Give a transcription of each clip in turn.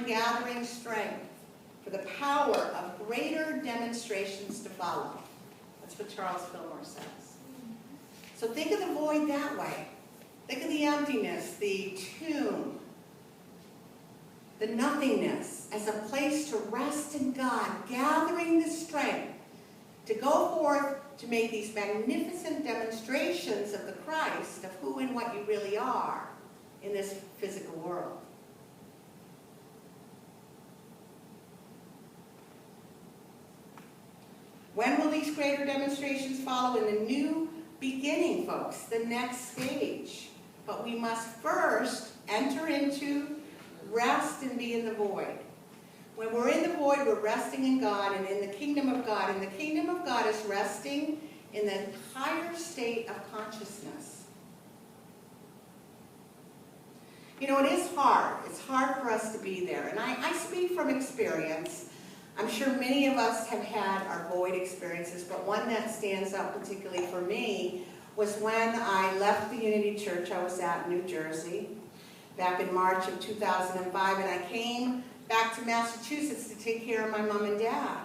time gathering strength for the power of greater demonstrations to follow. That's what Charles Fillmore says. So think of the void that way. Think of the emptiness, the tomb, the nothingness as a place to rest in God, gathering the strength to go forth to make these magnificent demonstrations of the Christ, of who and what you really are in this physical world. When will these greater demonstrations follow? In the new beginning, folks, the next stage. But we must first enter into rest and be in the void. When we're in the void, we're resting in God and in the kingdom of God. And the kingdom of God is resting in the higher state of consciousness. You know, it is hard. It's hard for us to be there. And I speak from experience. I'm sure many of us have had our void experiences, but one that stands out particularly for me was when I left the Unity Church I was at in New Jersey back in March of 2005, and I came back to Massachusetts to take care of my mom and dad.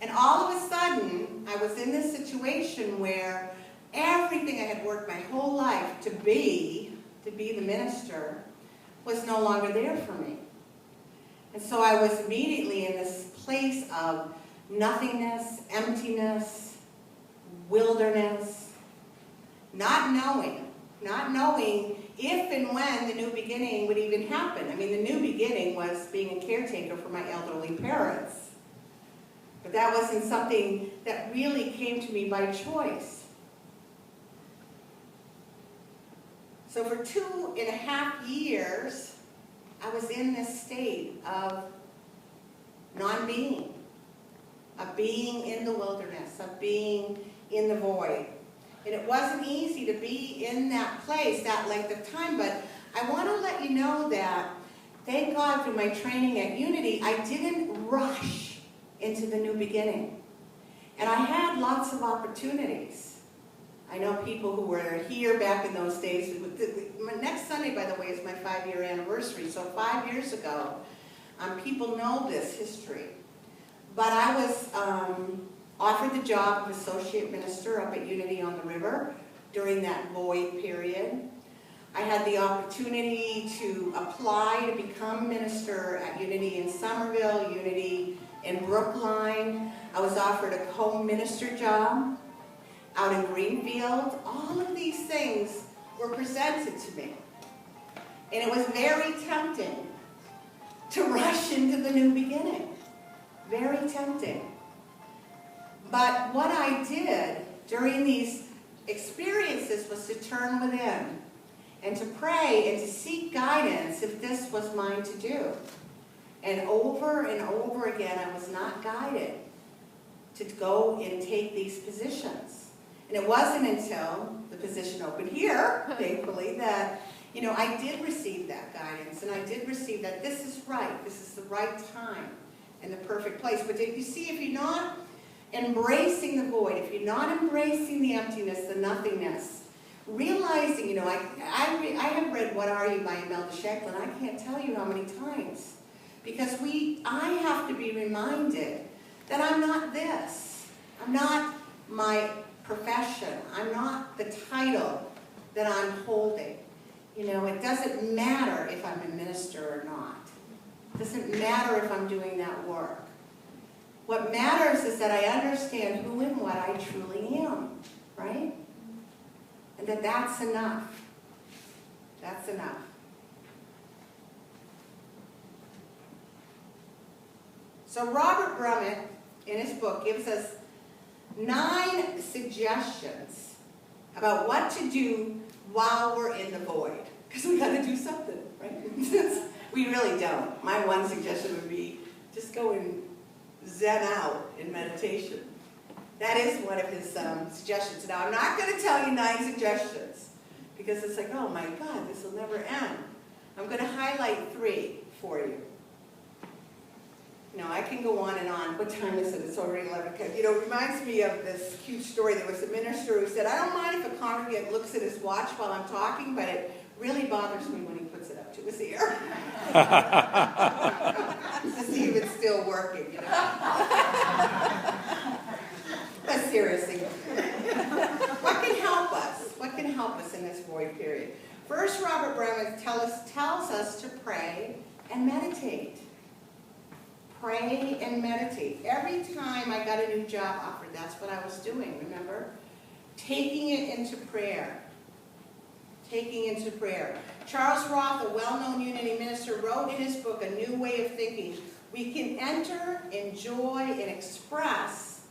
And all of a sudden, I was in this situation where everything I had worked my whole life to be the minister, was no longer there for me. And so I was immediately in this place of nothingness, emptiness, wilderness, not knowing if and when the new beginning would even happen. I mean, the new beginning was being a caretaker for my elderly parents. But that wasn't something that really came to me by choice. So for 2.5 years, I was in this state of non-being, of being in the wilderness, of being in the void. And it wasn't easy to be in that place that length of time, but I want to let you know that, thank God through my training at Unity, I didn't rush into the new beginning. And I had lots of opportunities. I know people who were here back in those days. Next Sunday, by the way, is my 5-year anniversary. So 5 years ago, people know this history. But I was offered the job of associate minister up at Unity on the River during that void period. I had the opportunity to apply to become minister at Unity in Somerville, Unity in Brookline. I was offered a co-minister job out in Greenfield. All of these things were presented to me. And it was very tempting to rush into the new beginning. Very tempting. But what I did during these experiences was to turn within and to pray and to seek guidance if this was mine to do. And over again, I was not guided to go and take these positions. And it wasn't until the position opened here, thankfully, that, I did receive that guidance, and I did receive that this is right, this is the right time and the perfect place. But you see, if you're not embracing the void, if you're not embracing the emptiness, the nothingness, realizing, I have read What Are You by Imelda Shanklin. I can't tell you how many times. Because I have to be reminded that I'm not this. I'm not my profession. I'm not the title that I'm holding. It doesn't matter if I'm a minister or not. It doesn't matter if I'm doing that work. What matters is that I understand who and what I truly am, right? And that's enough. That's enough. So Robert Brummett, in his book, gives us 9 suggestions about what to do while we're in the void. Because we got to do something, right? We really don't. My one suggestion would be just go and zen out in meditation. That is one of his suggestions. Now, I'm not going to tell you 9 suggestions because it's like, oh my God, this will never end. I'm going to highlight 3 for you. I can go on and on. What time is it? It's already 11. It reminds me of this cute story. There was a minister who said, I don't mind if a congregant looks at his watch while I'm talking, but it really bothers me when he puts it up too to his ear. To see if it's still working, you know. But seriously, what can help us? What can help us in this void period? First, Robert Brown tells us to pray and meditate. Pray and meditate. Every time I got a new job offer, that's what I was doing, remember? Taking it into prayer. Taking into prayer. Charles Roth, a well-known Unity minister, wrote in his book, A New Way of Thinking, we can enter, enjoy, and express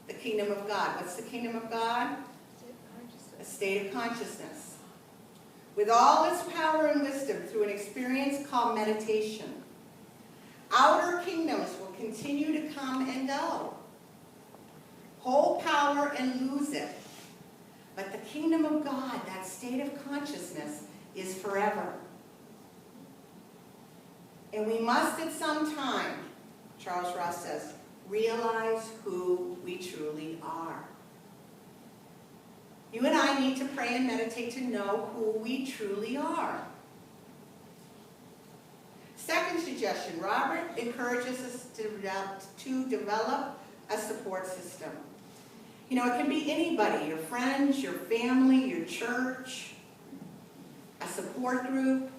the kingdom of God. What's the kingdom of God? A state of consciousness. With all its power and wisdom through an experience called meditation. Outer kingdoms will continue to come and go. Hold power and lose it. But the kingdom of God, that state of consciousness, is forever. And we must at some time, Charles Ross says, realize who we truly are. You and I need to pray and meditate to know who we truly are. Second suggestion, Robert encourages us to develop a support system. You know, it can be anybody, your friends, your family, your church, a support group.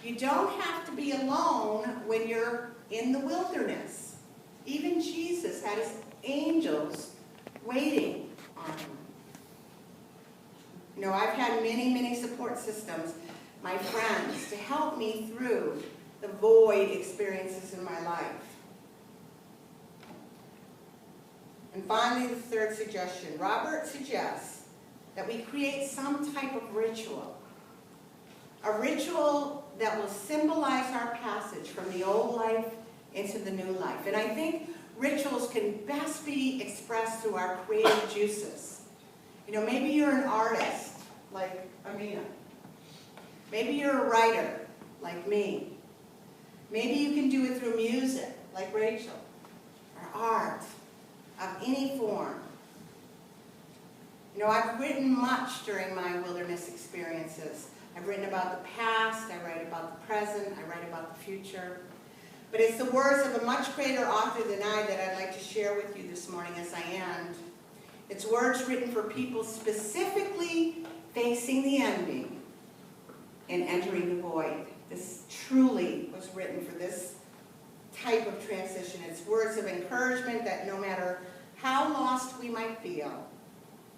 You don't have to be alone when you're in the wilderness. Even Jesus had his angels waiting on him. You know, I've had many, many support systems, my friends, to help me through the void experiences in my life. And finally, the third suggestion. Robert suggests that we create some type of ritual. A ritual that will symbolize our passage from the old life into the new life. And I think rituals can best be expressed through our creative juices. You know, maybe you're an artist, like Amina. Maybe you're a writer, like me. Maybe you can do it through music, like Rachel, or art of any form. You know, I've written much during my wilderness experiences. I've written about the past, I write about the present, I write about the future. But it's the words of a much greater author than I that I'd like to share with you this morning as I end. It's words written for people specifically facing the ending and entering the void. This truly was written for this type of transition. It's words of encouragement that no matter how lost we might feel,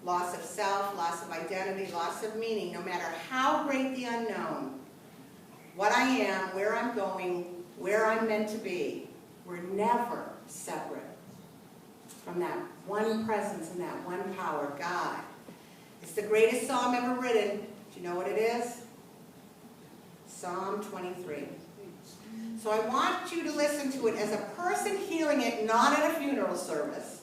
loss of self, loss of identity, loss of meaning, no matter how great the unknown, what I am, where I'm going, where I'm meant to be, we're never separate from that one presence and that one power, God. It's the greatest psalm ever written. Do you know what it is? Psalm 23. So I want you to listen to it as a person hearing it, not at a funeral service.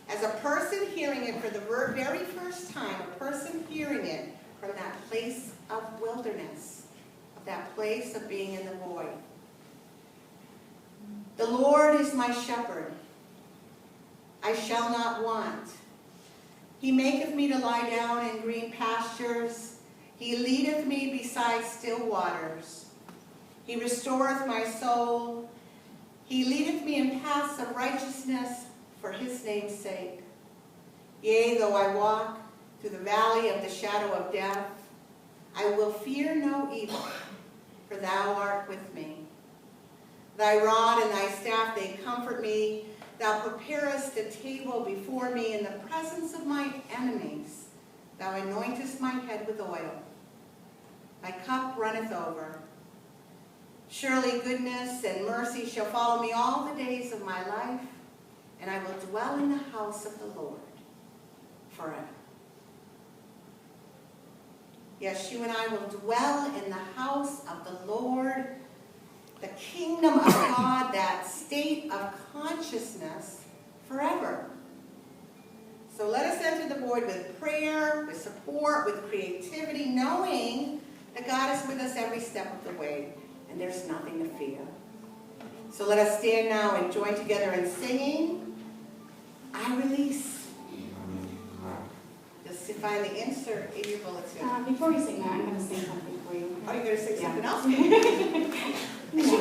As a person hearing it for the very first time, a person hearing it from that place of wilderness, that place of being in the void. The Lord is my shepherd. I shall not want. He maketh me to lie down in green pastures. He leadeth me beside still waters. He restoreth my soul. He leadeth me in paths of righteousness for his name's sake. Yea, though I walk through the valley of the shadow of death, I will fear no evil, for thou art with me. Thy rod and thy staff, they comfort me. Thou preparest a table before me in the presence of my enemies. Thou anointest my head with oil. My cup runneth over. Surely goodness and mercy shall follow me all the days of my life, and I will dwell in the house of the Lord forever. Yes, you and I will dwell in the house of the Lord, the kingdom of God, that state of consciousness forever. So let us enter the void with prayer, with support, with creativity, knowing that God is with us every step of the way, and there's nothing to fear. So let us stand now and join together in singing, I Release. Just sit find the insert in your bulletin. Before you sing that, I'm going to sing something for you. Are you going to say Yeah. something else? Maybe? Yeah.